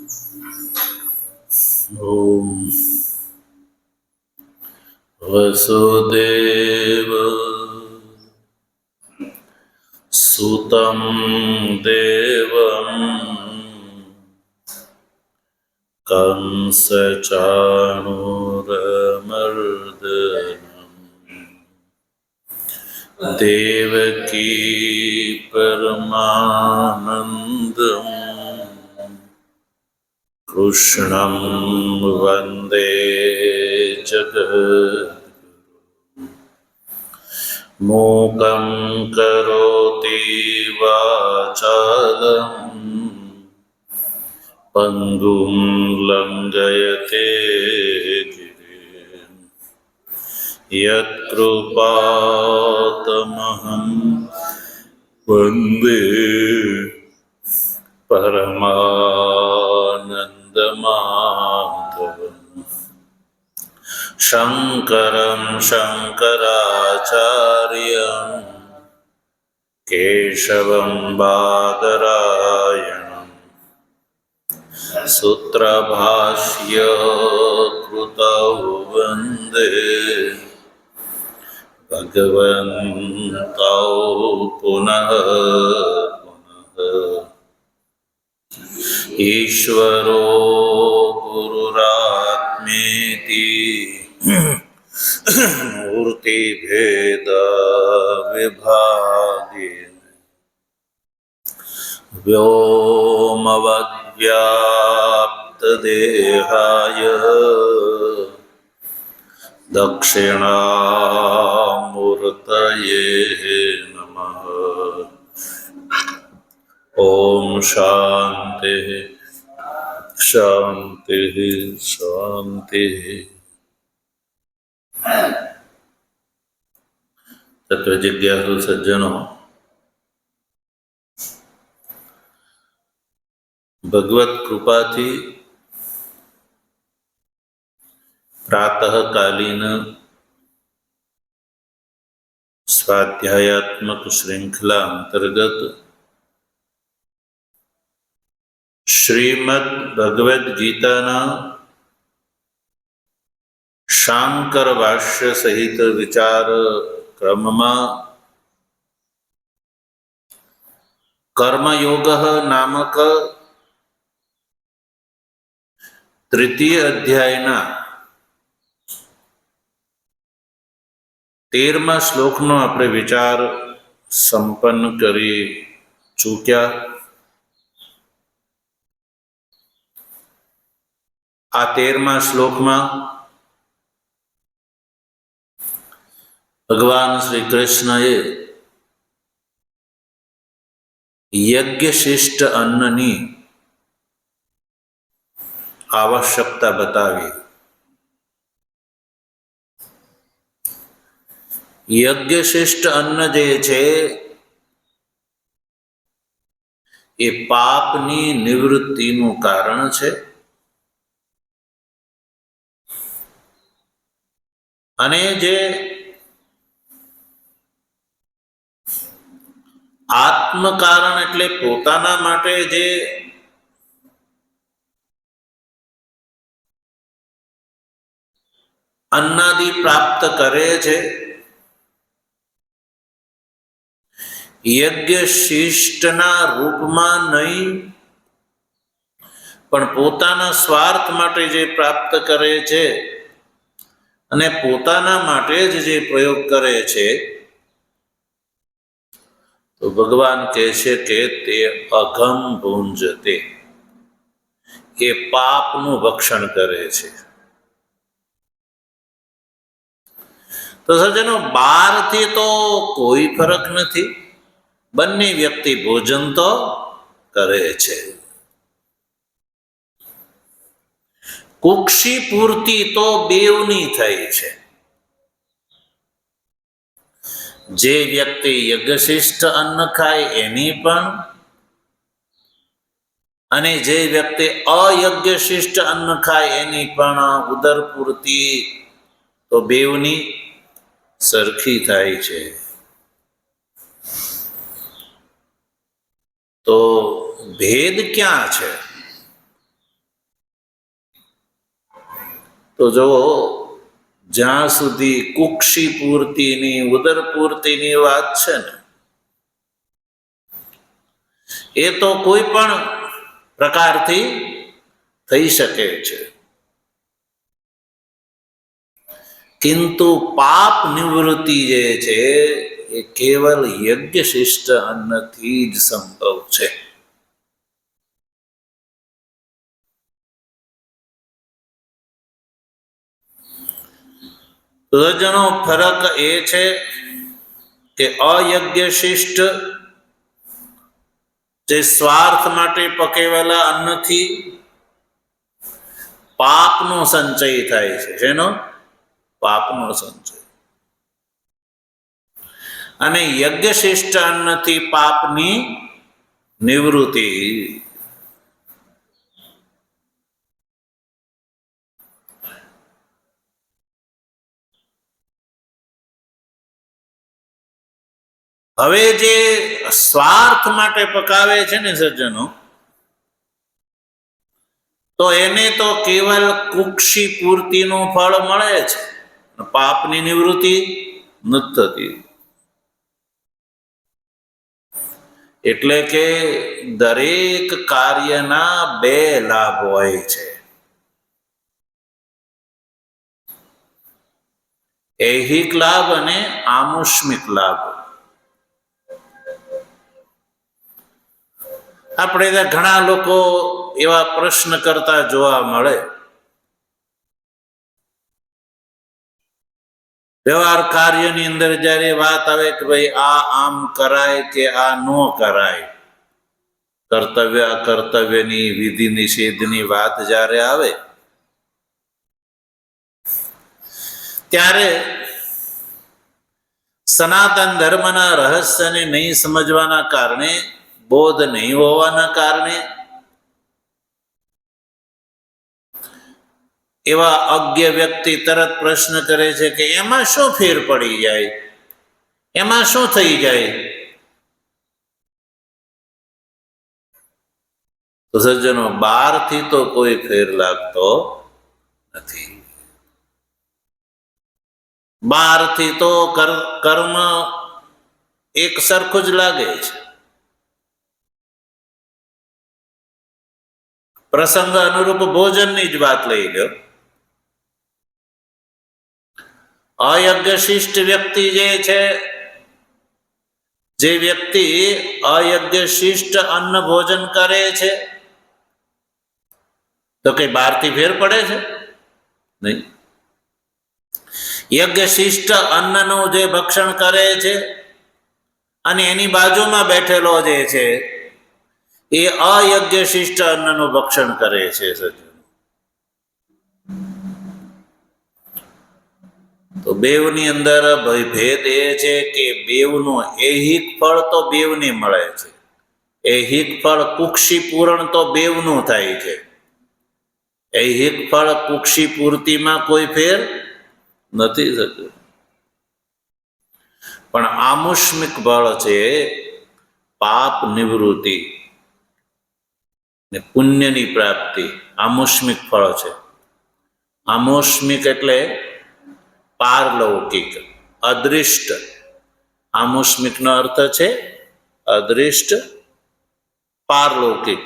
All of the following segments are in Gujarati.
ॐ वसुदेव सुतं देवं कंसचाणूरमर्दनं देवकी परमानन्दम् कृष्णं वन्दे जगद्गुरुं मूकं करोति वाचालं पङ्गुं लङ्घयते गिरिं यत्कृपातमहं वन्दे परमानन्दमाधवम् शङ्करं शङ्कराचार्यं केशवं बादरायणं सूत्रभाष्य कृतौ वन्दे भगवन्तौ पुनः पुनः ईश्वरो गुरुरात्मेति मूर्तिभेदविभागिने व्योमवद्व्याप्तदेहाय दक्षिणामूर्तये नमः। ॐ शान्तिः शान्तिः शान्तिः। तत्वजिज्ञासु सज्जनों, भगवत कृपाथी प्रातःकालीन स्वाध्यायात्मक श्रृंखला अंतर्गत श्रीमद् भगवद गीताना शांकर भाष्य सहित विचार क्रमમાં कर्मयोग नामक तृतीय अध्यायના 13મા શ્લોકનો આપણે વિચાર સંપન્ન કરી ચૂક્યા। આ 13મા શ્લોકમાં ભગવાન શ્રી કૃષ્ણએ યજ્ઞશિષ્ટ અન્નની આવશ્યકતા બતાવી। યજ્ઞશિષ્ટ અન્ન જે છે એ પાપની નિવૃત્તિનું કારણ છે અને જે આત્મકારણ એટલે પોતાના માટે જે અન્નાદિ પ્રાપ્ત કરે છે, યજ્ઞશિષ્ટના રૂપમાં નહીં પણ પોતાના સ્વાર્થ માટે જે પ્રાપ્ત કરે છે અને પોતાના માટે જ જે પ્રયોગ કરે છે, તો ભગવાન કહે છે કે તે અઘમ ભુંજતે, એ પાપનું ભક્ષણ કરે છે। તો સજ્જનો, બહારથી તો કોઈ ફરક નથી, બંને વ્યક્તિ ભોજન તો કરે છે। કુક્ષી પૂર્તિ તો બેવની થઈ છે। જે વ્યક્તિ યજ્ઞશિષ્ટ અન્ન ખાય એની પણ અને જે વ્યક્તિ અયજ્ઞશિષ્ટ અન્ન ખાય એની પણ ઉદર પૂર્તિ તો બેવની સરખી થાય છે। તો ભેદ ક્યાં છે? તો જો જ્યાં સુધી કુક્ષી પૂર્તિની ઉદર પૂર્તિની વાત છે ને, એ તો કોઈ પણ પ્રકારથી થઈ શકે છે, કિંતુ પાપ નિવૃત્તિ જે છે એ કેવલ યજ્ઞશિષ્ટ અન્નથી જ સંભવ છે. સજ્જનો, ફરક એ છે કે અયજ્ઞશિષ્ટ જે સ્વાર્થ માટે પકેવેલા અન્નથી પાપનો સંચય થાય છે. જેનો પાપનો સંચય. અને યજ્ઞશિષ્ટ અન્નથી પાપની નિવૃત્તિ. હવે જે સ્વાર્થ માટે પકાવે છે ને સજ્જનો, તો એને તો કેવલ કુક્ષી પૂર્તિનું ફળ મળે છે, પાપની નિવૃત્તિ નથી થતી. એટલે કે દરેક કાર્યના બે લાભ હોય છે. ઐહિક લાભ અને આમુષ્મિક લાભ. આપણે ઘણા લોકો એવા પ્રશ્ન કરતા જોવા મળે. વ્યવહાર કાર્યની અંદર જ્યારે વાત આવે કે ભાઈ આ આમ કરાય કે આ ન કરાય, કર્તવ્ય અકર્તવ્યની વિધિ નિષેધની વાત જ્યારે આવે, ત્યારે સનાતન ધર્મના રહસ્યને નહીં સમજવાના કારણે, બોધ નહીં હોવાના કારણે એવા અજ્ઞ વ્યક્તિ તરત પ્રશ્ન કરે છે કે એમાં શું ફેર પડી જાય, એમાં શું થઈ જાય? તો સજ્જનો, બહારથી તો કોઈ ફેર લાગતો નથી. બહારથી તો કર્મ એક સરખું જ લાગે છે. પ્રસંગ અનુરૂપ ભોજનની જ વાત લઈ લો. અયજ્ઞશિષ્ટ વ્યક્તિ જે છે, જે વ્યક્તિ અયજ્ઞશિષ્ટ અન્ન ભોજન કરે છે, તો કઈ બહારથી ફેર પડે છે? નહીં. યજ્ઞશિષ્ટ અન્નનું જે ભક્ષણ કરે છે અને એની બાજુમાં બેઠેલો જે છે એ અયજ્ઞશિષ્ટ અન્નનું ભક્ષણ કરે છે. તો બેવની અંદર ભેદ એ છે કે બેવનું ઐહિક ફળ તો બેવને મળે છે. ઐહિક ફળ કુક્ષી પૂરણ તો બેવનું થાય છે. ઐહિક ફળ કુક્ષી પૂર્તિમાં કોઈ ફેર નથી થતું. પણ આમુષ્મિક ફળ છે પાપ નિવૃત્તિ ને પુણ્યની પ્રાપ્તિ. આમુષ્મિક ફળ છે. આમુષ્મિક એટલે પારલૌકિક, અદૃષ્ટ. આમુષ્મિકનો અર્થ છે અદૃષ્ટ, પારલૌકિક.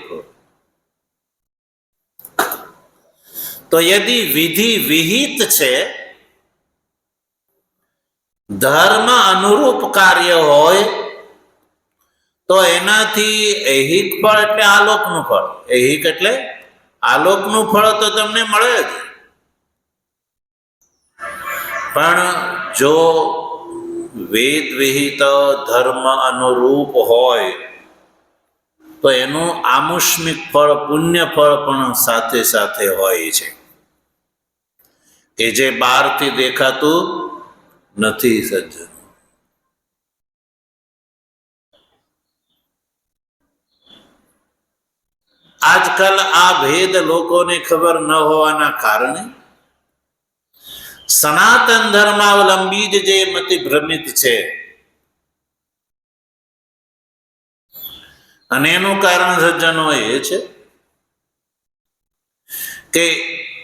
તો યદિ વિધિ વિહિત છે, ધર્મ અનુરૂપ કાર્ય હોય, તો એનાથી ઐહિક ફળ એટલે આલોકનું ફળ. ઐહિક એટલે આલોકનું ફળ તો તમને મળે જ. પણ જો વેદ વિહિત ધર્મ અનુરૂપ હોય તો એનું આમુષ્મિક ફળ, પુણ્ય ફળ પણ સાથે સાથે હોય છે, કે જે બહારથી દેખાતું નથી. સજ્જન, આજકાલ આ ભેદ લોકોને ખબર ન હોવાના કારણે સનાતન ધર્માવલંબી જ જે મતિ ભ્રમિત છે, અને એનું કારણ સજ્જનો એ છે કે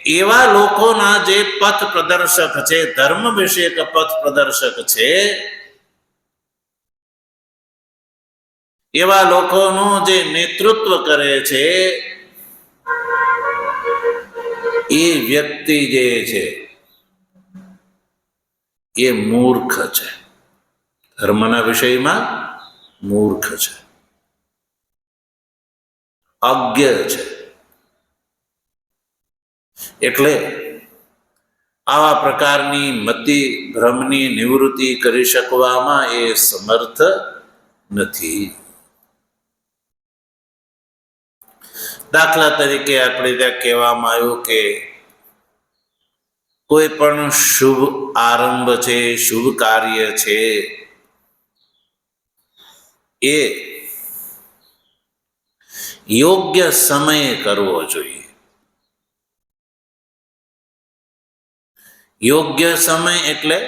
એવા લોકોના જે પથ પ્રદર્શક છે, ધર્મ વિષયક પથ પ્રદર્શક છે, એવા લોકોનું જે નેતૃત્વ કરે છે, એ વ્યક્તિ જે છે એ મૂર્ખ છે. ધર્મના વિષયમાં મૂર્ખ છે, અજ્ઞ છે. એટલે આવા પ્રકારની મતિ ભ્રમની નિવૃત્તિ કરી શકવામાં એ સમર્થ નથી. દાખલા તરીકે આપણે ત્યાં કહેવામાં આવ્યું કે કોઈ પણ શુભ આરંભ છે, શુભ કાર્ય છે, એ યોગ્ય સમયે કરવો જોઈએ. યોગ્ય સમય એટલે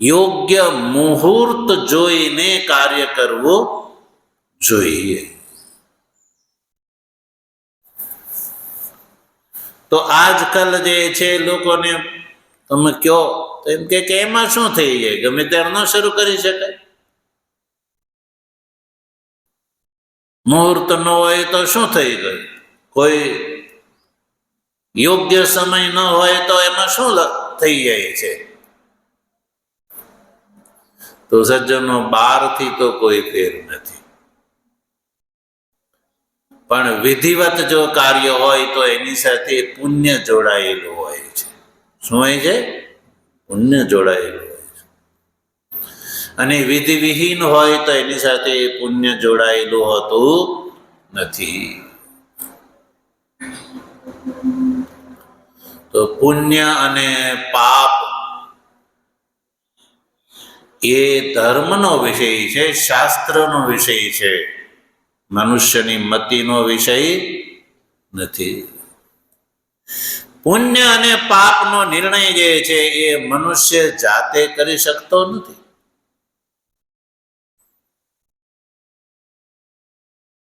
યોગ્ય મુહૂર્ત જોઈને કાર્ય કરવું જોઈએ. તો આજકાલ જે છે લોકોને તમે કહો તો એમ કે એમાં શું થઈ જાય, ગમે ત્યારે ન શરૂ કરી શકાય. મુહૂર્ત ન હોય તો શું થઈ ગયું, કોઈ યોગ્ય સમય ન હોય તો એમાં શું થઈ જાય છે. તો સજ્જનો, 12 થી તો કોઈ ફેર નથી, પણ વિધિવત જો કાર્ય હોય તો એની સાથે પુણ્ય જોડાયેલું હોય છે. શું હોય છે? પુણ્ય જોડાયેલું હોય છે. અને વિધિ વિહીન હોય તો એની સાથે પુણ્ય જોડાયેલું હોતું નથી. તો પુણ્ય અને પાપ એ ધર્મનો વિષય છે, શાસ્ત્રનો વિષય છે, મનુષ્યની મતિનો વિષય નથી. પુણ્ય અને પાપનો નિર્ણય જે છે એ મનુષ્ય જાતે કરી શકતો નથી.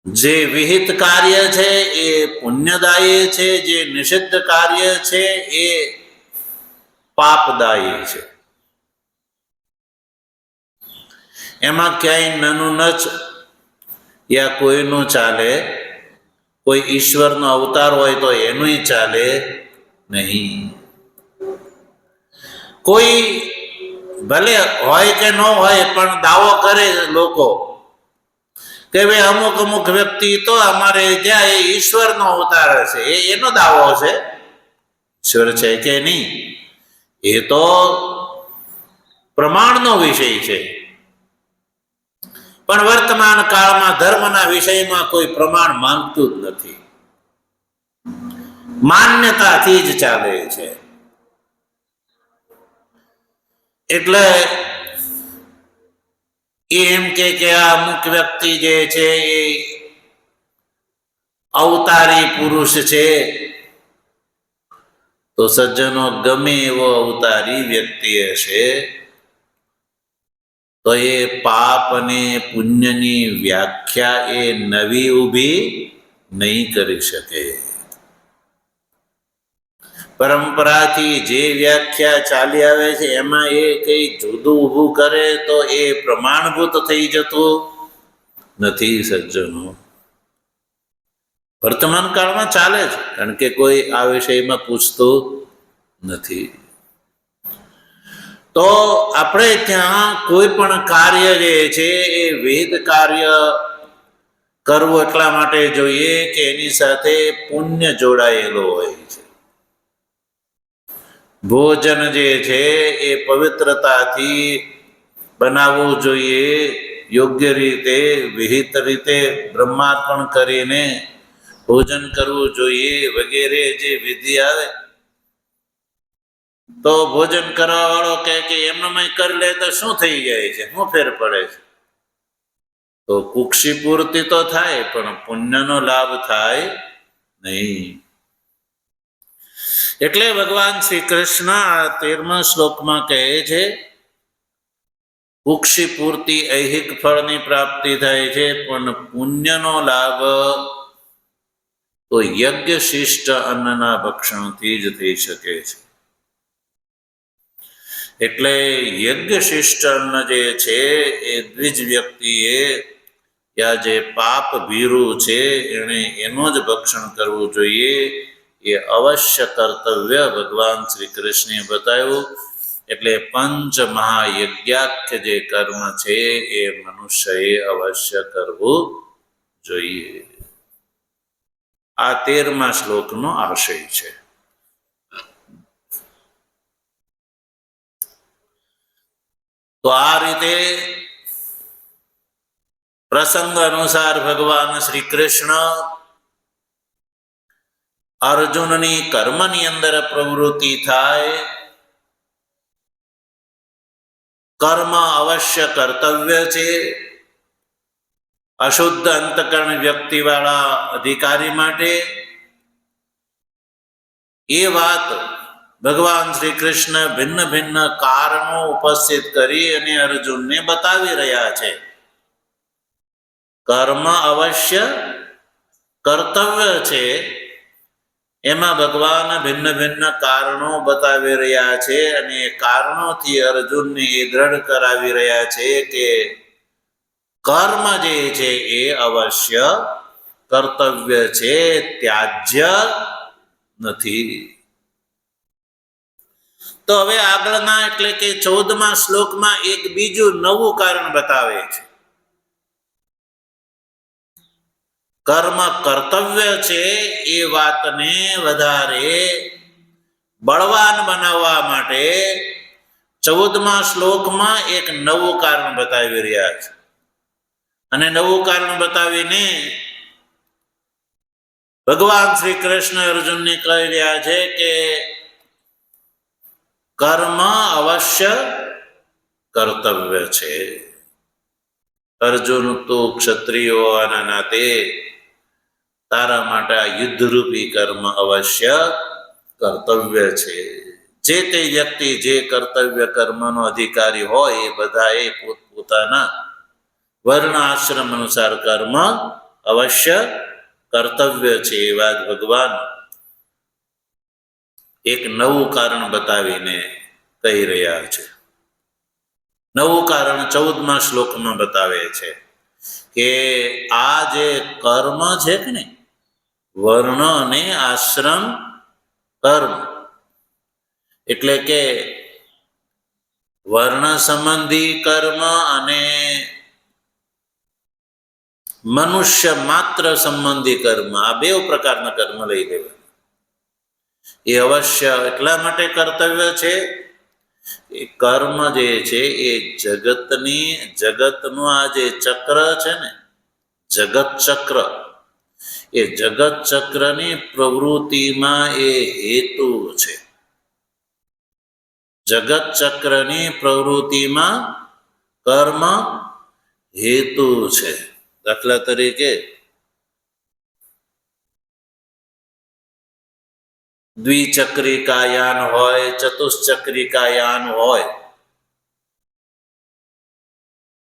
જે વિહિત કાર્ય છે એ પુણ્યદાયી છે, જે નિષિદ્ધ કાર્ય છે એ પાપદાયી છે. એમાં ક્યાંય નનું ન યા કોઈનું ચાલે, કોઈ ઈશ્વરનો અવતાર હોય તો એનું ચાલે નહીં. કોઈ ભલે હોય કે ન હોય પણ દાવો કરે લોકો કે ભાઈ અમુક અમુક વ્યક્તિ તો અમારે ત્યાં એ ઈશ્વરનો અવતાર છે, એનો દાવો છે. ઈશ્વર છે કે નહીં એ તો પ્રમાણનો વિષય છે. પણ વર્તમાન કાળમાં ધર્મના વિષયમાં કોઈ પ્રમાણ માંગતું જ નથી, માન્યતાથી જ ચાલે છે. એટલે એમ કે આ અમુક વ્યક્તિ જે છે એ અવતારી પુરુષ છે. તો સજ્જનો, ગમે એવો અવતારી વ્યક્તિ હશે તો એ પાપ અને પુણ્યની વ્યાખ્યા એ નવી ઊભી નહીં કરી શકે. પરંપરાથી જે વ્યાખ્યા ચાલી આવે છે એમાં એ કઈ જુદું ઊભું કરે તો એ પ્રમાણભૂત થઈ જતું નથી. સજ્જનો, વર્તમાન કાળમાં ચાલે છે, કારણ કે કોઈ આ વિષયમાં પૂછતું નથી. તો આપણે ત્યાં કોઈ પણ કાર્ય જે છે એ વિહિત કાર્ય કરવું એટલા માટે જોઈએ કે એની સાથે પુણ્ય જોડાયેલું હોય છે. ભોજન જે છે એ પવિત્રતાથી બનાવવું જોઈએ, યોગ્ય રીતે વિહિત રીતે બ્રહ્માર્પણ કરીને ભોજન કરવું જોઈએ, વગેરે જે વિધિ આવે. તો ભોજન કરવા વાળો કે એમનામાં કરી લે તો શું થઈ જાય છે, શું ફેર પડે છે? તો કુક્ષી પૂર્તિ તો થાય પણ પુણ્યનો લાભ થાય નહીં. એટલે ભગવાન શ્રી કૃષ્ણ આ 13મા શ્લોકમાં કહે છે, કુક્ષી પૂર્તિ ઐહિક ફળની પ્રાપ્તિ થાય છે, પણ પુણ્યનો લાભ તો યજ્ઞ શિષ્ટ અન્નના ભક્ષણથી જ થઈ શકે છે. એટલે યજ્ઞ શિષ્ટ અન્ન જે છે એ દ્વિજ વ્યક્તિએ યા જે પાપ ભીરું છે એણે એનું જ ભક્ષણ કરવું જોઈએ. એ અવશ્ય કર્તવ્ય ભગવાન શ્રી કૃષ્ણે બતાવ્યું. એટલે પંચ મહાયજ્ઞાખ્ય જે કર્મ છે એ મનુષ્યએ અવશ્ય કરવું જોઈએ. આ 13મા શ્લોકનો આશય છે. તો આ રીતે પ્રસંગ અનુસાર ભગવાન શ્રી કૃષ્ણ અર્જુનની કર્મની અંદર પ્રવૃત્તિ થાય, કર્મ અવશ્ય કર્તવ્ય છે. અશુદ્ધ અંતકરણ વ્યક્તિવાળા અધિકારી માટે એ વાત ભગવાન શ્રી કૃષ્ણ ભિન્ન ભિન્ન કારણો ઉપસ્થિત કરી અને અર્જુનને બતાવી રહ્યા છે. કર્મ અવશ્ય કર્તવ્ય છે, એમાં ભગવાન ભિન્ન ભિન્ન કારણો બતાવી રહ્યા છે અને એ કારણોથી અર્જુનને એ દ્રઢ કરાવી રહ્યા છે કે કર્મ જે છે એ અવશ્ય કર્તવ્ય છે, ત્યાજ્ય નથી. તો હવે આગળના એટલે કે 14મા શ્લોકમાં એક બીજું નવું કારણ બતાવે છે. કર્મ કર્તવ્ય છે એ વાતને વધારે બળવાન બનાવવા માટે 14મા શ્લોકમાં એક નવું કારણ બતાવી રહ્યા છે. અને નવું કારણ બતાવીને ભગવાન શ્રી કૃષ્ણ અર્જુનને કહી રહ્યા છે કે કર્મ અવશ્ય કર્તવ્ય છે. અર્જુન, તો ક્ષત્રિય હોવાના નાતે તારા માટે આ યુદ્ધરૂપી કર્મ અવશ્ય કર્તવ્ય છે. જે તે વ્યક્તિ જે કર્તવ્ય કર્મનો અધિકારી હોય એ બધા એ પોતપોતાના વર્ણ આશ્રમ અનુસાર કર્મ અવશ્ય કર્તવ્ય છે. એ વાત ભગવાન એક નવું કારણ બતાવીને કહી રહ્યા છે. નવું કારણ 14મા શ્લોકમાં બતાવે છે કે આ જે કર્મ છે કે ને, વર્ણ અને આશ્રમ કર્મ, એટલે કે વર્ણ સંબંધી કર્મ અને મનુષ્ય માત્ર સંબંધી કર્મ, આ બે પ્રકારના કર્મ લઈ લેવા. એ અવશ્ય એટલા માટે કર્તવ્ય છે. એ કર્મ જે છે એ જગતનું આ જે ચક્ર છે ને, જગત ચક્ર, એ જગત ચક્રની પ્રવૃત્તિમાં એ હેતુ છે. જગત ચક્રની પ્રવૃત્તિમાં કર્મ હેતુ છે. દાખલા તરીકે દ્વિચક્રિકા યાન હોય, ચતુશ્ચક્રિકા યાન હોય,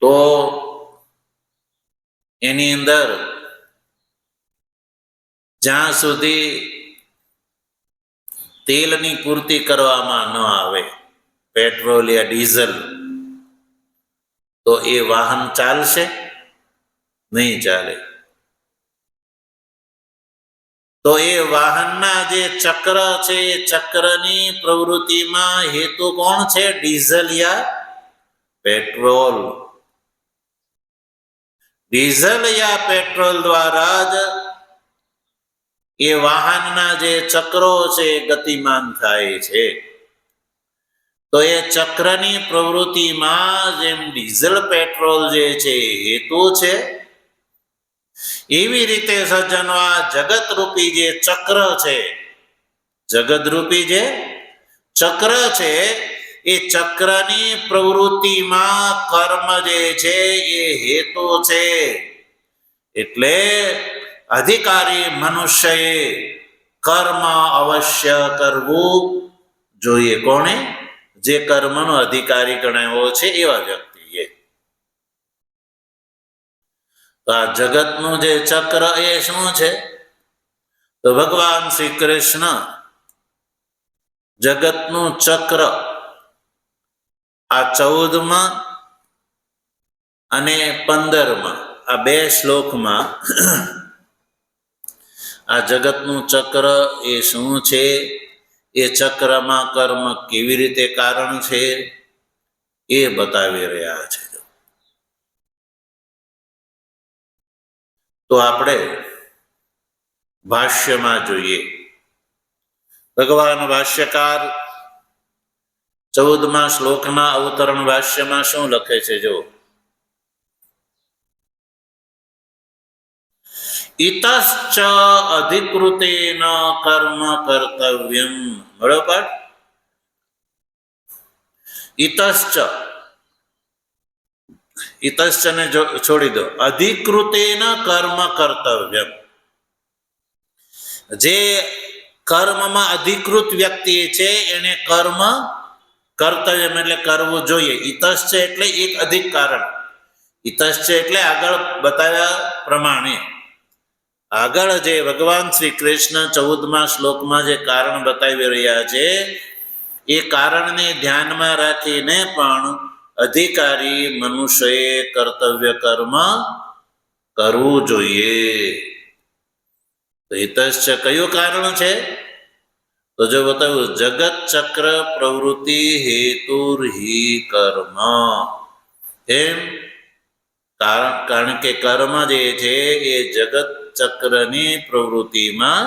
તો એની અંદર જ્યાં સુધી તેલની પૂર્તિ કરવામાં ન આવે, પેટ્રોલ યા ડીઝલ, તો એ વાહન ચાલશે નહીં, ચાલે. તો એ વાહનના જે ચક્ર છે એ ચક્રની પ્રવૃત્તિમાં હેતુ કોણ છે? ડીઝલ યા પેટ્રોલ. ડીઝલ યા પેટ્રોલ દ્વારા જ એ વાહનના જે ચક્રો છે એ ગતિમાન થાય છે. તો એ ચક્રની પ્રવૃત્તિમાં જેમ ડીઝલ પેટ્રોલ જે છે એ હેતુ છે, એવી રીતે સજ્જનો આ જગતરૂપી જે ચક્ર છે, જગતરૂપી જે ચક્ર છે, એ ચક્રની પ્રવૃત્તિમાં કર્મ જે છે એ હેતુ છે. એટલે અધિકારી મનુષ્યએ કર્મ અવશ્ય કરવું જોઈએ. કોણે? જે કર્મનો અધિકારી ગણાયો છે એવા વ્યક્તિએ. તો આ જગતનું જે ચક્ર એ શું છે? તો તો ભગવાન શ્રી કૃષ્ણ જગતનું ચક્ર આ 14માં અને 15માં આ 2 શ્લોકમાં આ જગતનું ચક્ર એ શું છે, એ ચક્રમાં કર્મ કેવી રીતે કારણ છે એ બતાવી રહ્યા છે. તો આપણે ભાષ્યમાં જોઈએ. ભગવાન ભાષ્યકાર 14મા શ્લોકના અવતરણ ભાષ્યમાં શું લખે છે જો. ઇતશ્ચ અધિકૃતેન કર્મ કર્તવ્યમ. બરોબર. ઇતશ્ચ ને છોડી દો. અધિકૃતેન કર્મ કર્તવ્યમ. જે કર્મમાં અધિકૃત વ્યક્તિ છે એને કર્મ કર્તવ્યમ એટલે કરવું જોઈએ. ઇતશ્ચ એટલે એક અધિક કારણ. ઇતશ્ચ એટલે આગળ બતાવ્યા પ્રમાણે આગળ જે ભગવાન શ્રી કૃષ્ણ 14મા શ્લોકમાં જે કારણ બતાવી રહ્યા છે એ કારણને ધ્યાનમાં રાખીને પણ અધિકારી મનુષ્યએ કર્તવ્ય કર્મ કરવું જોઈએ. તો હિતશ્ચ કયું કારણ છે? તો જો બતાવ્યું જગત ચક્ર પ્રવૃત્તિ હેતુર્હિ કર્મ. એમ કારણ કે કર્મ જે છે એ જગત ચક્રની પ્રવૃત્તિમાં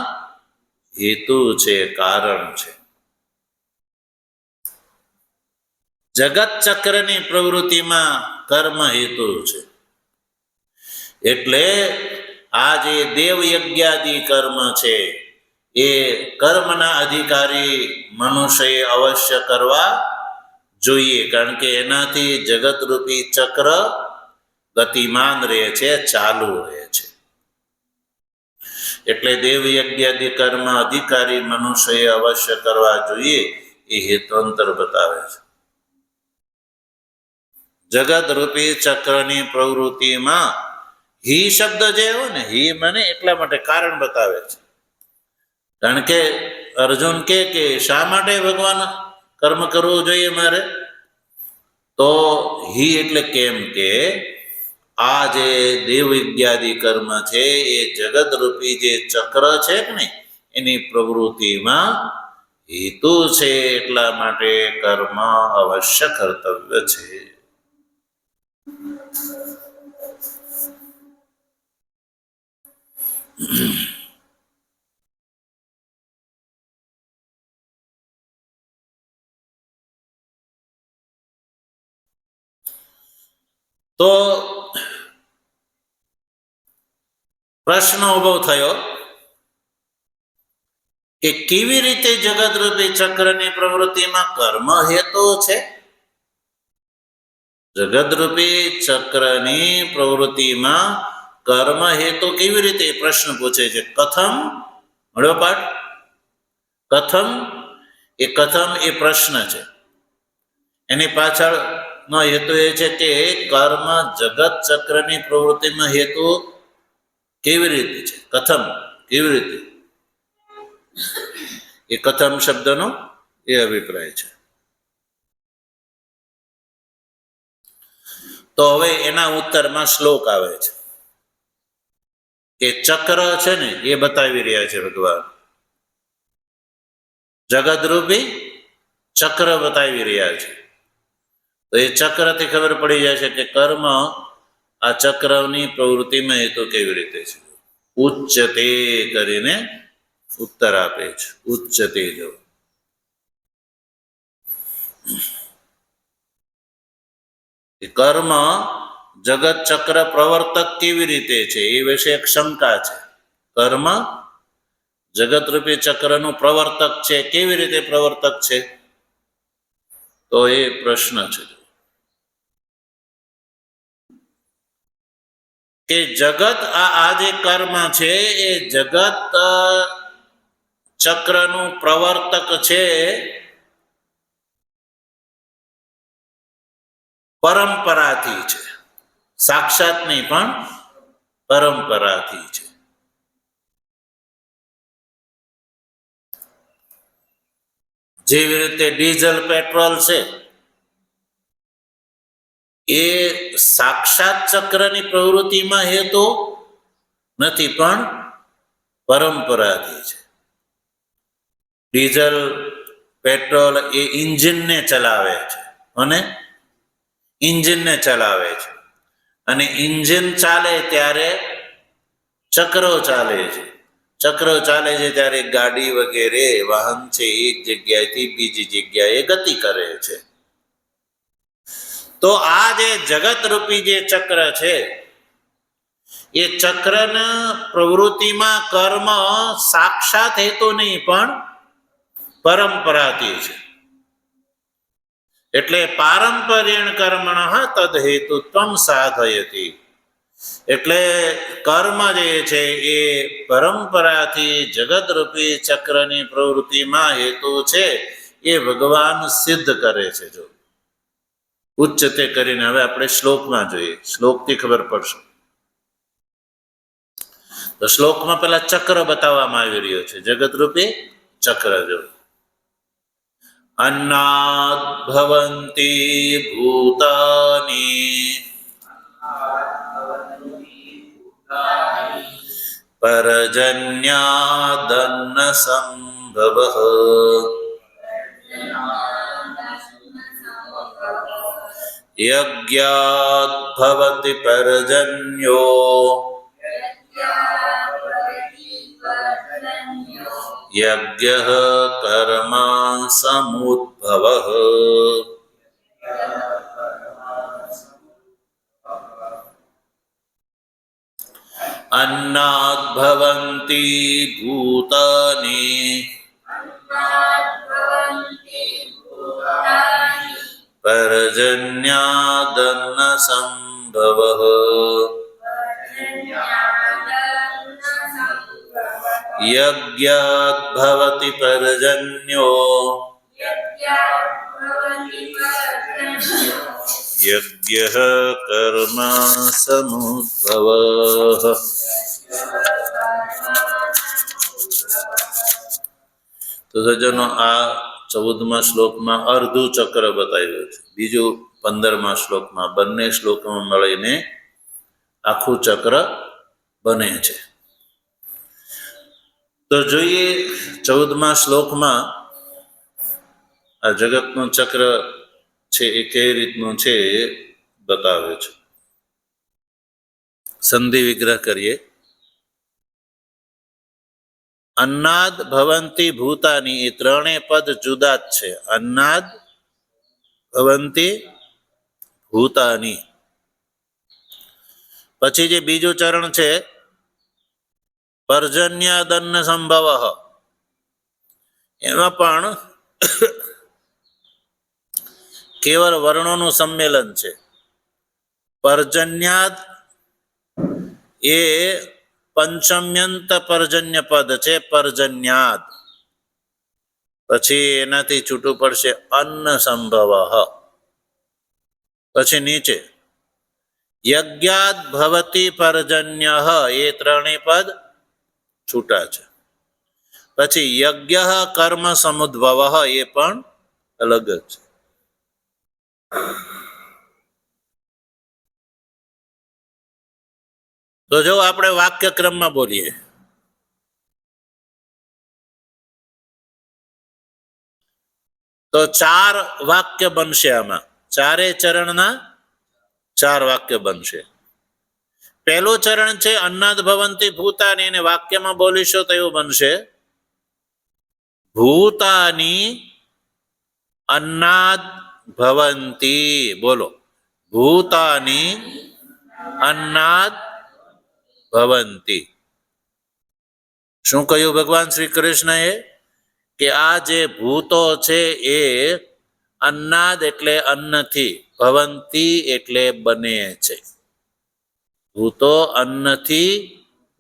હેતુ છે, કારણ છે. જગત ચક્રની પ્રવૃત્તિમાં કર્મ હેતુ છે. એટલે આ જે દેવ યજ્ઞાદિ કર્મ છે એ કર્મના અધિકારી મનુષ્યએ અવશ્ય કરવા જોઈએ, કારણ કે એનાથી જગતરૂપી ચક્ર ગતિમાન રહે છે, ચાલુ રહે છે. એટલે દેવ યજ્ઞાદિ કર્મ અધિકારી મનુષ્યએ અવશ્ય કરવા જોઈએ એ હેતુંતર બતાવે છે. જગતરૂપી ચક્રની પ્રવૃત્તિમાં હિ શબ્દ જે હોય ને, હિ મને એટલા માટે કારણ બતાવે છે. કારણ કે અર્જુન કે શા માટે ભગવાન કર્મ કરવું જોઈએ મારે? તો હિ એટલે કેમ કે આ જે દેવ યજ્ઞાદિ કર્મ છે એ જગતરૂપી જે ચક્ર છે ને એની પ્રવૃત્તિમાં હેતુ છે, એટલા માટે કર્મ અવશ્ય કર્તવ્ય છે. તો પ્રશ્ન ઉભો થયો કે કેવી રીતે જગતરૂપી ચક્રની પ્રવૃત્તિમાં કર્મ હેતુ છે? જગતરૂપી ચક્રની પ્રવૃત્તિમાં કર્મ હેતુ કેવી રીતે? પ્રશ્ન પૂછે છે. કથમ મળ્યો પાઠ? કથમ એ પ્રશ્ન છે. એની પાછળનો હેતુ એ છે કે કર્મ જગત ચક્રની પ્રવૃત્તિમાં હેતુ કેવી રીતે છે? કથમ કેવી રીતે? એ કથમ શબ્દનો એ અભિપ્રાય છે. તો હવે એના ઉત્તરમાં શ્લોક આવે છે કે ચક્ર છે ને એ બતાવી રહ્યા છે ભગવાન. જગતરૂપી ચક્ર બતાવી રહ્યા છે. તો એ ચક્રથી ખબર પડી જાય છે કે કર્મ આ ચક્રની પ્રવૃત્તિમાં હેતુ કેવી રીતે છે. ઉચ્ચતે કરીને ઉત્તર આપે છે. ઉચ્ચતે જો કર્મ જગત ચક્ર પ્રવર્તક કેવી રીતે છે એ વિશે એક શંકા છે. કર્મ જગતરૂપી ચક્રનું પ્રવર્તક છે, કેવી રીતે પ્રવર્તક છે? તો એ પ્રશ્ન છે કે જગત આ જે કર્મ છે એ જગત ચક્રનું પ્રવર્તક છે, પરંપરાથી છે. સાક્ષાત નહીં પણ પરંપરાથી છે. જેવી રીતે ડીઝલ પેટ્રોલ છે એ સાક્ષાત ચક્રની પ્રવૃત્તિમાં હેતુ નથી, પણ પરંપરાથી છે. ડીઝલ પેટ્રોલ એ ઇન્જિનને ચલાવે છે અને ઇન્જિનને ચલાવે છે, અને ઇન્જિન ચાલે ત્યારે ચક્રો ચાલે છે. ચક્રો ચાલે છે ત્યારે ગાડી વગેરે વાહન છે એક જગ્યાએથી બીજી જગ્યાએ ગતિ કરે છે. તો આ જે જગત રૂપી જે ચક્ર છે એ ચક્રના પ્રવૃત્તિમાં કર્મ સાક્ષાત હેતુ નહીં, પણ પરંપરાથી છે. એટલે પારંપર્યણ કર્મણ તદ હેતુત્વમ સાધયતિ. એટલે કર્મ જે છે એ પરંપરાથી જગતરૂપી ચક્રની પ્રવૃત્તિમાં હેતુ છે એ ભગવાન સિદ્ધ કરે છે. જો ઉચ્ચતે કરીને હવે આપણે શ્લોકમાં જોઈએ, શ્લોકથી ખબર પડશે. તો શ્લોકમાં પેલા ચક્ર બતાવવામાં આવી રહ્યો છે, જગતરૂપી ચક્ર. જો અન્નાદ ભવન્તિ ભૂતાની પરજન્યાદન્ન સંભવઃ યજ્ઞાદ ભવતિ પરજન્યો યજ્ઞઃ કર્મ સમુદ્ભવઃ. અન્નાદ ભવન્તિ ભૂતાની પરજન્યાદન્ન સંભવઃ યજ્ઞાદ ભવતિ પરજન્યો યજ્ઞઃ કર્મ સમુદ્ભવઃ. તો સજ્જનો આ 14મા શ્લોકમાં અર્ધું ચક્ર બતાવ્યું છે. બીજું 15મા શ્લોકમાં, બંને શ્લોકમાં મળીને આખું ચક્ર બને છે. તો જોઈએ 14મા શ્લોકમાં આ જગતનું ચક્ર છે એ કઈ રીતનું છે એ બતાવે છે. સંધિ વિગ્રહ કરીએ. અન્નાદ ભવંતિ ભૂતાની, એ ત્રણેય પદ જુદા જ છે. અન્નાદ ભવંતિ ભૂતાની. પછી જે બીજું ચરણ છે પર્જન્યાદન્ન સંભવઃ, એમાં પણ કેવળ વર્ણોનું સંમેલન છે. પર્જન્યાદ એ પંચમ્યંત પર્જન્ય પદ છે, પર્જન્યાદ. પછી એનાથી છૂટું પડશે અન્ન સંભવઃ. પછી નીચે યજ્ઞાદ ભવતિ પર્જન્યઃ, એ ત્રણેય પદ છૂટા છે. પછી યજ્ઞ કર્મ સમુદ્ભવઃ, એ પણ અલગ જ છે. તો જો આપણે વાક્ય ક્રમમાં બોલીએ તો 4 વાક્ય બનશે. આમાં ચારે ચરણના 4 વાક્ય બનશે. પહેલું ચરણ છે અન્નાદ ભવંતિ ભૂતાની, એને વાક્યમાં બોલીશો તો એવું બનશે ભૂતાની અન્નાદ ભવંતિ. બોલો, ભૂતાની અન્નાદ ભવંતિ. શું કહ્યું ભગવાન શ્રી કૃષ્ણએ? કે આ જે ભૂતો છે એ અન્નાદ એટલે અન્નથી, ભવંતિ એટલે બને છે. ભૂતો અન્નથી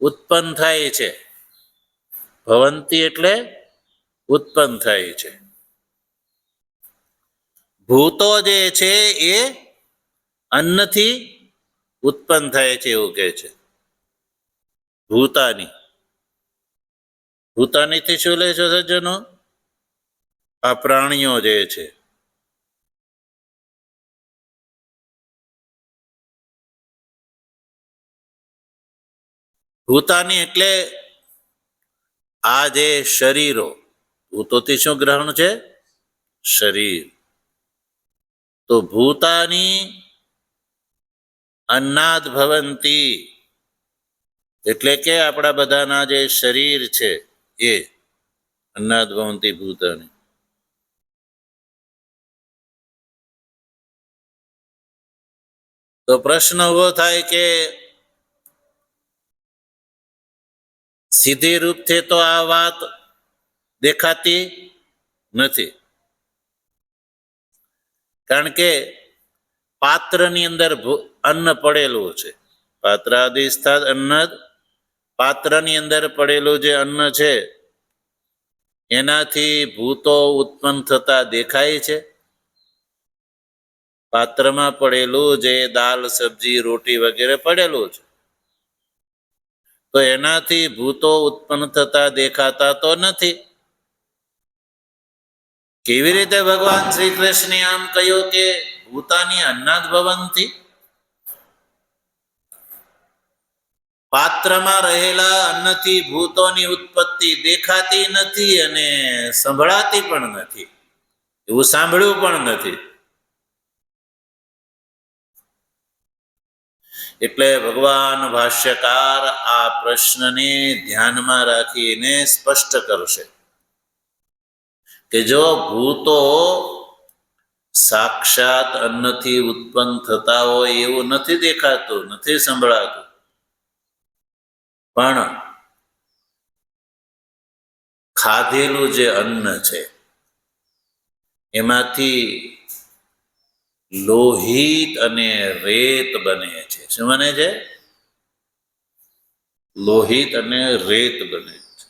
ઉત્પન્ન થાય છે, ભવંતિ એટલે ઉત્પન્ન થાય છે. ભૂતો જે છે એ અન્નથી ઉત્પન્ન થાય છે એવું કહે છે. ભૂતાની, ભૂતાનીથી શું લે છો સજ્જનો? આ પ્રાણીઓ જે છે. ભૂતાની એટલે આ જે શરીરો, ભૂતોથી શું ગ્રહણ છે? શરીર. તો ભૂતાની અન્નાદ ભવંતી એટલે કે આપણા બધાના જે શરીર છે એ અન્નાદ ભવંતી ભૂતાની. તો પ્રશ્ન ઉભો થાય કે સીધી રૂપથી તો આ વાત દેખાતી નથી, કારણ કે પાત્રની અંદર અન્ન પડેલું છે. પાત્રાદિસ્થાદ અન્નદ, પાત્રની અંદર પડેલું જે અન્ન છે એનાથી ભૂતો ઉત્પન્ન થતા દેખાય છે. પાત્રમાં પડેલું જે દાલ, સબ્જી, રોટી વગેરે પડેલું છે તો એનાથી ભૂતો ઉત્પન્ન થતા દેખાતા તો નથી. કેવી રીતે ભગવાન શ્રી કૃષ્ણે આમ કહ્યું કે ભૂતાની અન્નાદ ભવંતી? પાત્રમાં રહેલા અન્નથી ભૂતોની ઉત્પત્તિ દેખાતી નથી અને સંભળાતી પણ નથી, એવું સાંભળ્યું પણ નથી. એટલે ભગવાન ભાષ્યકાર આ પ્રશ્નને ધ્યાનમાં રાખીને સ્પષ્ટ કરશે કે જો ભૂતો સાક્ષાત અન્નથી ઉત્પન્ન થતા હોય એવું નથી દેખાતું, નથી સંભળાતું, પણ ખાધેલું જે અન્ન છે એમાંથી લોહિત અને રેત બને છે. શું બને છે? લોહિત અને રેત બને છે.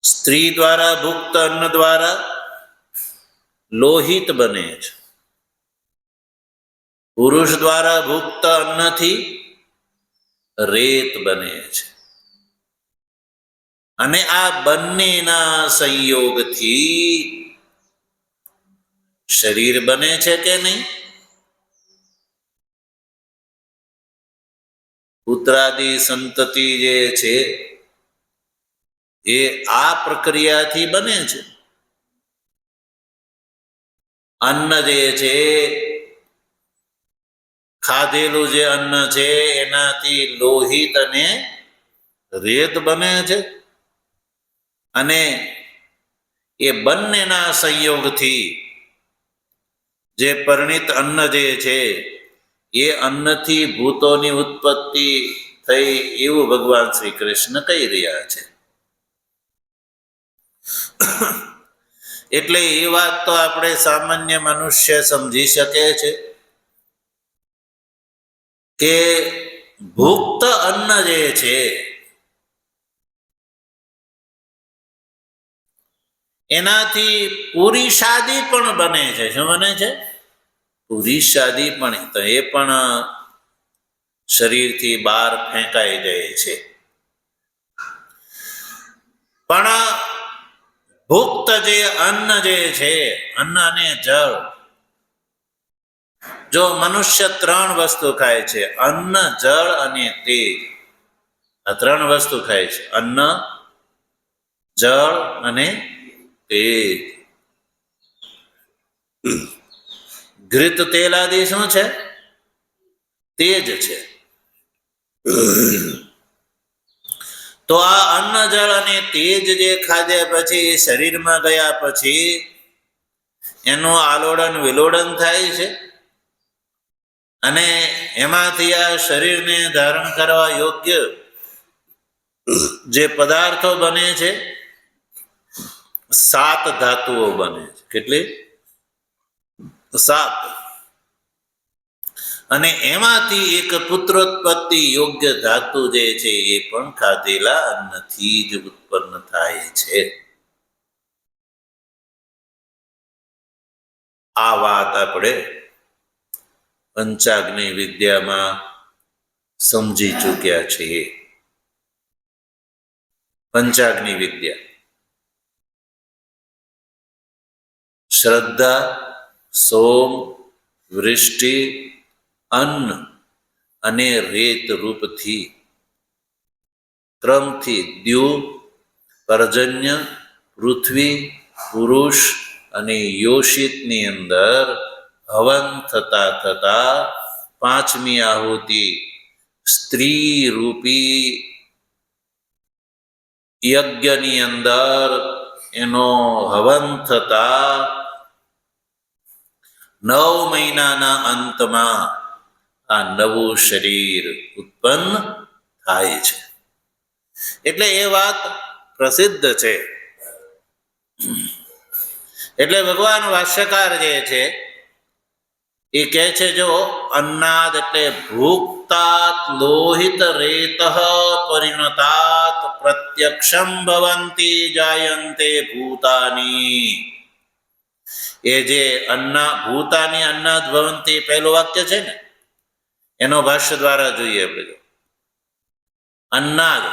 સ્ત્રી દ્વારા ભુક્ત અન્ન દ્વારા લોહિત બને છે. પુરુષ દ્વારા ભુક્ત અન્નથી રેત બને છે. અને આ બંનેના સંયોગથી શરીર બને છે કે નહીં? પુત્રાદિ સંતતિ જે છે એ આ પ્રક્રિયાથી બને છે. અન્ન જે છે, ખાધેલું જે અન્ન છે એનાથી લોહિત અને રેત બને છે અને એ બંનેના સંયોગથી જે પરિણિત અન્ન જે છે એ અન્નથી ભૂતોની ઉત્પત્તિ થઈ એવું ભગવાન શ્રી કૃષ્ણ કહી રહ્યા છે. એટલે એ વાત તો આપણે સામાન્ય મનુષ્ય સમજી શકે છે કે ભુક્ત અન્ન જે છે એનાથી પુરુષાદી પણ બને છે. શું બને છે? પુરુષાદી પણ. તો એ પણ શરીરથી બહાર ફેંકાઈ જાય છે. પણ ભુક્ત જે અન્ન જે છે, અન્ન અને જળ, જો મનુષ્ય 3 વસ્તુ ખાય છે, અન્ન, જળ અને તેજ, આ 3 વસ્તુ ખાય છે, અન્ન, જળ અને તેજ. ઘૃત તેલ આદિ શું છે? તેજ છે. તો આ અન્ન, જળ અને તેજ જે ખાધ્યા પછી શરીરમાં ગયા પછી એનું આલોડન વિલોડન થાય છે અને એમાંથી આ શરીરને ધારણ કરવા યોગ્ય જે પદાર્થો બને છે 7 ધાતુઓ બને છે. કેટલી? 7. અને એમાંથી એક પુત્રોત્પત્તિ યોગ્ય ધાતુ જે છે એ પણ ખાધેલા અન્નથી જ ઉત્પન્ન થાય છે. આ વાત આપણે પંચાગ્નિ વિદ્યામાં સમજી ચૂક્યા છીએ. પંચાગ્નિ વિદ્યા. શ્રદ્ધા, સોમ, વૃષ્ટિ, અન્ન અને રેત રૂપથી ક્રમથી દ્યુ, પર્જન્ય, પૃથ્વી, પુરુષ અને યોષિતની અંદર હવન થતા થતા પાંચમી આહુતિ સ્ત્રી રૂપી યજ્ઞની અંદર એનો હવન થતા 9 મહિનાના અંતમાં આ નવું શરીર ઉત્પન્ન થાય છે. એટલે એ વાત પ્રસિદ્ધ છે. એટલે ભગવાન ભાષ્યકાર જે છે એ કહે છે, જો અન્નાદ એટલે ભૂક્તાત લોહિત રેત પરિણતાત પ્રત્યક્ષમ ભવંતી જાયંતે ભૂતાની. એ જે ભૂતાની અન્નાદ ભવંતી પહેલું વાક્ય છે ને, એનો ભાષ્ય દ્વારા જોઈએ આપણે. અન્નાદ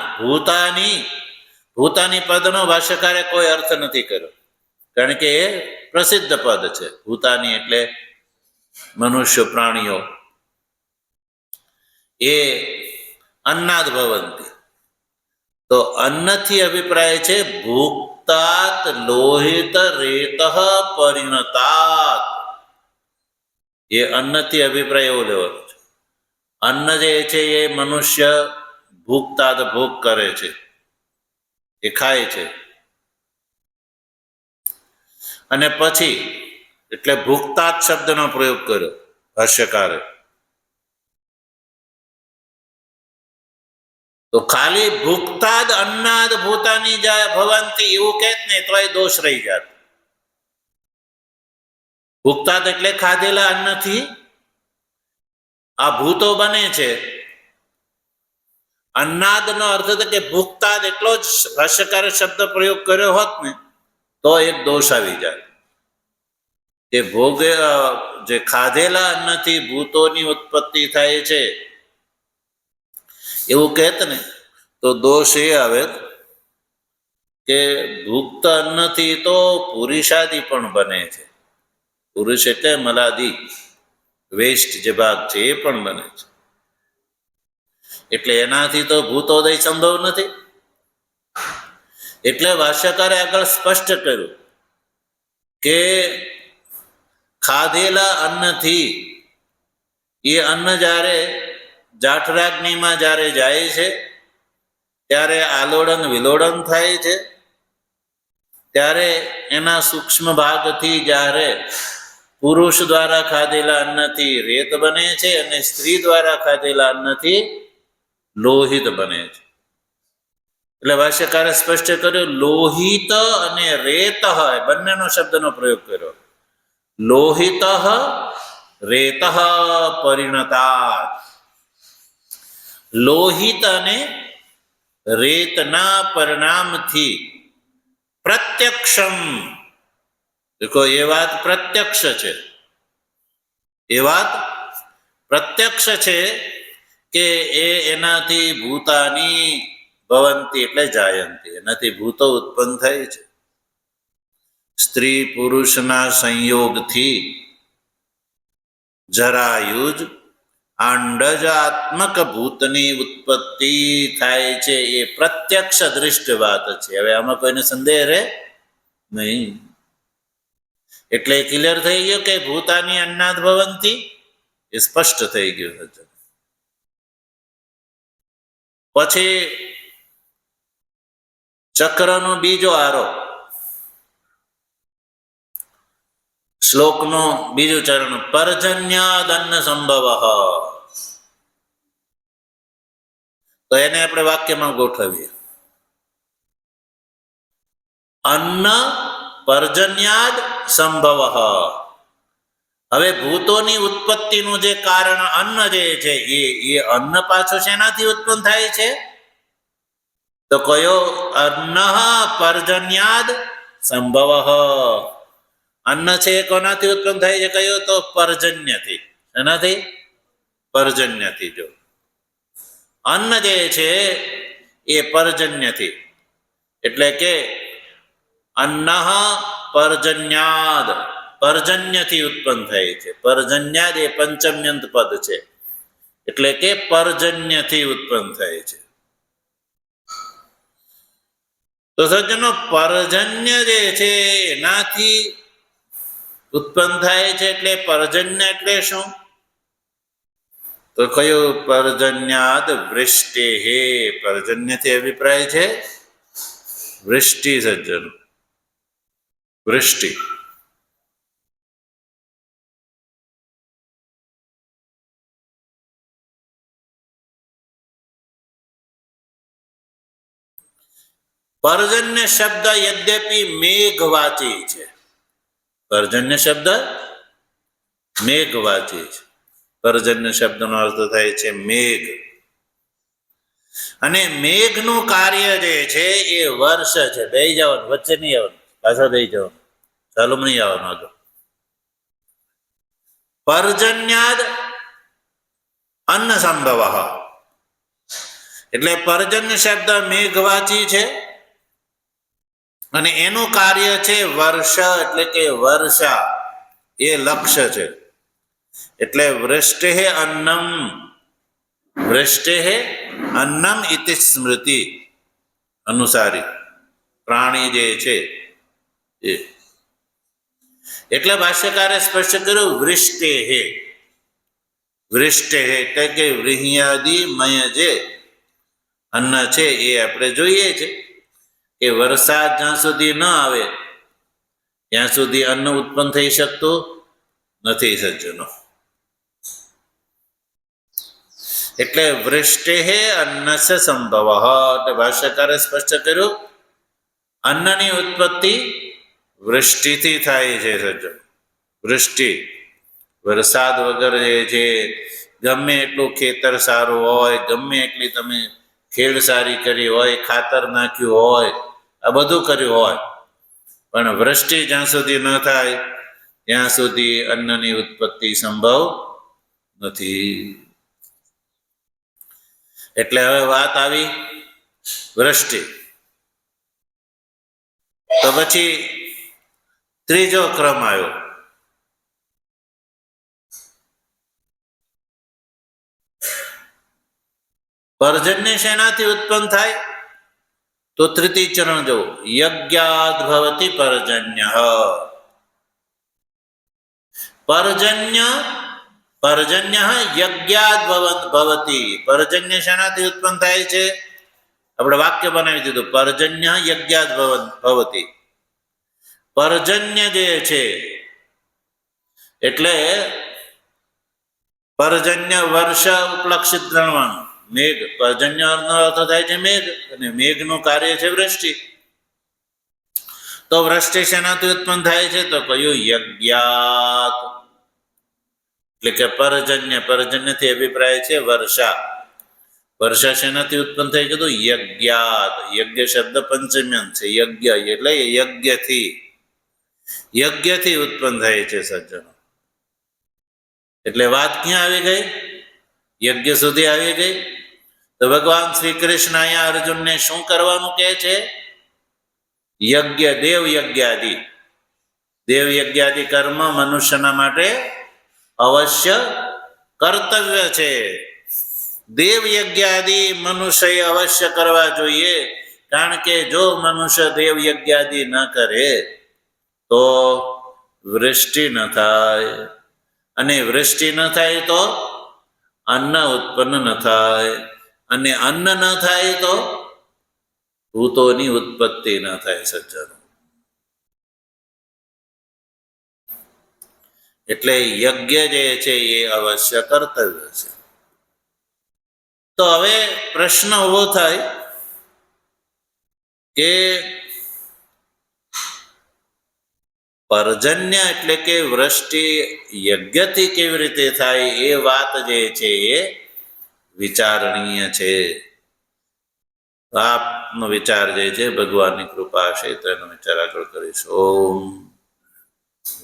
ભૂતાની પદનો ભાષ્યકારે કોઈ અર્થ નથી કર્યો, કારણ કે એ પ્રસિદ્ધ પદ છે. ભૂતાની એટલે મનુષ્ય, પ્રાણીઓ. એ અન્નાદ ભવંતી, તો અન્નથી અભિપ્રાય છે ભૂક્તાત લોહિત રેત પરિણતાત. એ અન્નથી અભિપ્રાય એવો લેવાનો છે. અન્ન જે છે એ મનુષ્ય ભૂક્તાદ ભોગ કરે છે, એ ખાય છે. અને પછી એટલે ભૂક્તાદ શબ્દનો પ્રયોગ કર્યો ભાષ્યકારે. તો ખાલી ભૂક્તાદ અન્નાદ ભૂતાની જાય ભવંતી એવું કહેત ને તો એ દોષ રહી જાત. ભૂક્તાદ એટલે ખાધેલા અન્નથી આ ભૂતો બને છે. અન્નાદ નો અર્થ હતો કે ભૂક્તાદ એટલો જ ભાષ્યકારે શબ્દ પ્રયોગ કર્યો હોત ને તો એક દોષ આવી જાય. એ જે ખાધેલા અન્નથી ભૂતોની ઉત્પત્તિ થાય છે એવું કહેત ને તો દોષ એ આવે કે ભુક્ત અન્નથી તો પુરુષાદિ પણ બને છે. પુરુષ એટલે મલાદિ, વેસ્ટ જે ભાગ છે એ પણ બને છે. એટલે એનાથી તો ભૂતોદય સંભવ નથી. એટલે ભાષ્યકારે આગળ સ્પષ્ટ કર્યું કે ખાધેલા અન્નથી, એ અન્ન જ્યારે જાઠરાગ્નિમાં જ્યારે જાય છે ત્યારે આલોડન વિલોડન થાય છે, ત્યારે એના સૂક્ષ્મ ભાગથી જ્યારે પુરુષ દ્વારા ખાધેલા અન્નથી રેત બને છે અને સ્ત્રી દ્વારા ખાધેલા અન્નથી લોહિત બને છે. એટલે ભાષ્યકારે સ્પષ્ટ કર્યું લોહિત અને રેત બંનેનો શબ્દનો પ્રયોગ કર્યો. લોહિત રેત પરિણતા. લોહિત અને રેતના પરિણામથી પ્રત્યક્ષમ, દેખો એ વાત પ્રત્યક્ષ છે. એ વાત પ્રત્યક્ષ છે કે એનાથી ભૂતાની ભવંતી એટલે જાયંતી, એનાથી ભૂતો ઉત્પન્ન થાય છે. સ્ત્રી પુરુષના સંયોગથી જરાયુજ આંડજાત્મક ભૂતની ઉત્પત્તિ થાય છે. એ પ્રત્યક્ષ દૃષ્ટ વાત છે. હવે આમાં કોઈને સંદેહ રહે નહીં. એટલે ક્લિયર થઈ ગયું કે ભૂતાની અન્નાદ ભવંતી, એ સ્પષ્ટ થઈ ગયું. પછી ચક્રનો બીજો આરોપ, શ્લોકનો બીજું ચરણ, પર્જન્યાદ અન્ન સંભવ. તો એને આપણે વાક્યમાં ગોઠવીએ. અન્ન પર્જન્યાદ સંભવ. હવે ભૂતોની ઉત્પત્તિનું જે કારણ અન્ન જે છે એ અન્ન પાછો શેનાથી ઉત્પન્ન થાય છે? તો કયો? અન્ન પર્જન્યાદ સંભવ. અન્ન છે એ કોનાથી ઉત્પન્ન થાય છે? કયો? તો પર્જન્યથી. એનાથી? પર્જન્યથી. જો અન્ન જે છે એ પર્જન્યથી, એટલે કે અન્ન પર્જન્યાદ, પર્જન્યથી ઉત્પન્ન થાય છે. પર્જન્યાદ એ પંચમ્યંત પદ છે, એટલે કે પર્જન્યથી ઉત્પન્ન થાય છે. તો સજ્જનો પર્જન્ય જે છે એનાથી ઉત્પન્ન થાય છે, એટલે પર્જન્ય એટલે શું? તો કયું? પર્જન્યાદ વૃષ્ટિ. હે પર્જન્યથી અભિપ્રાય છે વૃષ્ટિ. સજ્જનો વૃષ્ટિ. પર્જન્ય શબ્દ યદ્યપી મેઘવાચી છે. પર્જન્ય શબ્દ મેઘવાચી છે. પર્જન્ય શબ્દનો અર્થ થાય છે મેઘ. અને મેઘનું કાર્ય જે છે એ વર્ષ છે. બેહી જવાનું, વચ્ચે નહીં આવવાનું, પાછળ બેહી જવાનું, ચાલુ નહીં આવવાનું આગળ. પર્જન્યાદ અન્ન સંભવ, એટલે પર્જન્ય શબ્દ મેઘવાચી છે અને એનું કાર્ય છે વર્ષ, એટલે કે વર્ષા, એ લક્ષ્ય છે. એટલે વૃષ્ટિ અન્નમ, વૃષ્ટિ અન્નમ ઇતિ સ્મૃતિ અનુસારી પ્રાણી જે છે એ. એટલે ભાષ્યકારે સ્પષ્ટ કર્યું વૃષ્ટિ. વૃષ્ટિ એટલે કે વ્રીહ્યાદિમય જે અન્ન છે એ આપણે જોઈએ છે કે વરસાદ જ્યાં સુધી ન આવે ત્યાં સુધી અન્ન ઉત્પન્ન થઈ શકતું નથી. સજ્જનો એટલે વૃષ્ટિ અન્નસ્ય સંભવ. એટલે ભાષ્યકારે સ્પષ્ટ કર્યું અન્નની ઉત્પત્તિ વૃષ્ટિથી થાય છે. સજ્જનો વૃષ્ટિ, વરસાદ વગર જે છે ગમે એટલું ખેતર સારું હોય, ગમે એટલી તમે ખેડ સારી કરી હોય, ખાતર નાખ્યું હોય, આ બધું કર્યું હોય, પણ વૃષ્ટિ જ્યાં સુધી ન થાય ત્યાં સુધી અન્નની ઉત્પત્તિ સંભવ નથી. એટલે હવે વાત આવી વૃષ્ટિ. તો પછી ત્રીજો ક્રમ આવ્યો પર્જન્ય. શેનાથી ઉત્પન્ન થાય? તો તૃતીય ચરણ જો યજ્ઞાદ ભવતિ પર્જન્ય. પર્જન્ય પર્જન્ય યજ્ઞાદ ભવતિ. પર્જન્ય શેનાથી ઉત્પન્ન થાય છે? આપણે વાક્ય બનાવી દીધું પર્જન્ય યજ્ઞાદ ભવતિ. પર્જન્ય જે છે એટલે પર્જન્ય વર્ષ ઉપલક્ષિત ગણવાનું. મેઘ, પર્જન્ય અર્થ થાય છે મેઘ, અને મેઘનું કાર્ય છે વૃષ્ટિ. તો વૃષ્ટિ શેનાથી ઉત્પન્ન થાય છે? તો કયું? યજ્ઞાત. એટલે કે પર્જન્ય, પર્જન્યથી અભિપ્રાય છે વર્ષા. વર્ષા શેનાથી ઉત્પન્ન થઈ? કીધું યજ્ઞાત. યજ્ઞ શબ્દ પંચમ્યંત છે. યજ્ઞ એટલે યજ્ઞથી, યજ્ઞથી ઉત્પન્ન થાય છે. સજ્જનો એટલે વાત ક્યાં આવી ગઈ? યજ્ઞ સુધી આવી ગઈ. તો ભગવાન શ્રી કૃષ્ણ અહીંયા અર્જુનને શું કરવાનું કહે છે? યજ્ઞ, દેવ યજ્ઞાદિ. દેવ યજ્ઞાદિ કર્મ મનુષ્યના માટે અવશ્ય કર્તવ્ય છે. દેવ યજ્ઞાદિ મનુષ્ય અવશ્ય કરવા જોઈએ, કારણ કે જો મનુષ્ય દેવ યજ્ઞાદિ ન કરે તો વૃષ્ટિ ન થાય, અને વૃષ્ટિ ન થાય તો અન્ન ઉત્પન્ન ન થાય, અને અન્ન ન થાય તો ભૂતોની ઉત્પત્તિ ન થાય. સજ્જનો એટલે યજ્ઞ જે છે એ અવશ્ય કર્તવ્ય છે. તો હવે પ્રશ્ન ઉભો થાય કે પર્જન્ય એટલે કે વૃષ્ટિ યજ્ઞથી કેવી રીતે થાય? એ વાત જે છે એ વિચારણીય છે. આપનો વિચાર જે છે ભગવાનની કૃપા છે તો એનો વિચાર આગળ કરીશું. ઓમ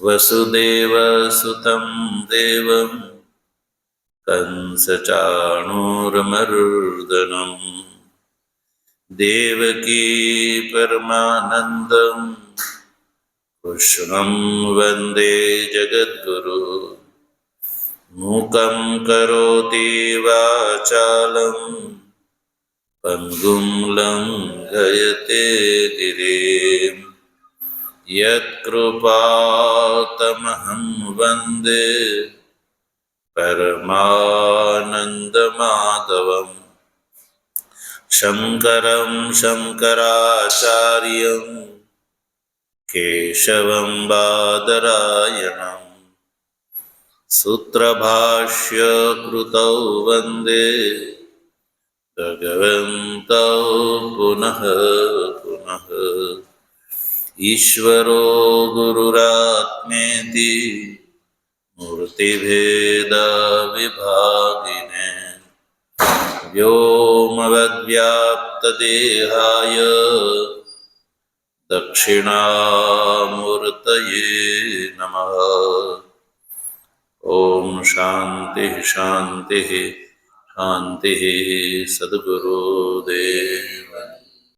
વસુદેવ સુતમ દેવમ કંસ ચાણૂરમર્દનમ देवकी परमानन्दं कृष्णं वन्दे जगद्गुरु मूकं करोति वाचालं पङ्गुं लङ्घयते गिरिं यत्कृपातमहं वन्दे परमानन्दमाधवम् शङ्करं शङ्कराचार्यं केशवं बादरायणम् सूत्रभाष्यकृतौ वन्दे भगवन्तौ पुनः पुनः ईश्वरो गुरुरात्मेति मूर्तिभेदविभागिने व्योमवद्व्याप्तदेहाय दक्षिणामूर्तये नमः। ॐ शान्तिः शान्तिः शान्तिः। सद्गुरुदेव